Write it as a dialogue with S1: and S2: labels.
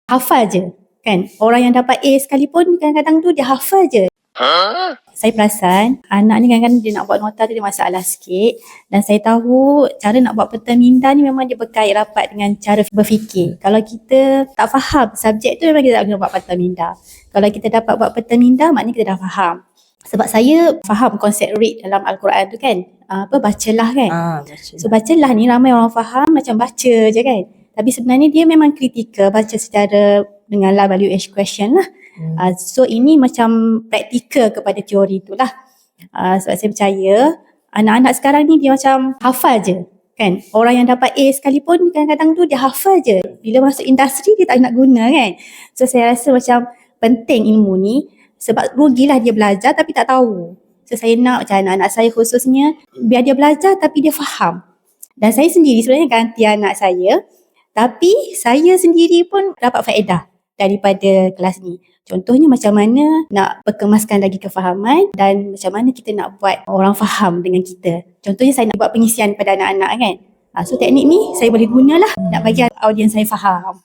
S1: hafal je kan. Orang yang dapat A sekalipun kadang-kadang tu dia hafal je. Saya perasan anak ni kadang-kadang dia nak buat nota tu dia masalah sikit, dan saya tahu cara nak buat peta minda ni memang dia berkait rapat dengan cara berfikir. Kalau kita tak faham subjek tu memang kita tak boleh buat peta minda. Kalau kita dapat buat peta minda maknanya kita dah faham. Sebab saya faham konsep read dalam Al-Quran tu kan, bacalah kan. So bacalah ni ramai orang faham macam baca je kan, tapi sebenarnya dia memang kritikal, baca secara dengan value age question lah. So ini macam praktikal kepada teori tu lah. Sebab saya percaya anak-anak sekarang ni dia macam hafal je kan. Orang yang dapat A sekalipun kadang-kadang tu dia hafal je. Bila masuk industri dia tak nak guna kan. So saya rasa macam penting ilmu ni, sebab rugilah dia belajar tapi tak tahu. So saya nak macam anak-anak saya khususnya, biar dia belajar tapi dia faham. Dan saya sendiri sebenarnya ganti anak saya, tapi saya sendiri pun dapat faedah daripada kelas ni. Contohnya macam mana nak perkemaskan lagi kefahaman dan macam mana kita nak buat orang faham dengan kita. Contohnya saya nak buat pengisian pada anak-anak kan. So teknik ni saya boleh gunalah nak bagi audiens saya faham.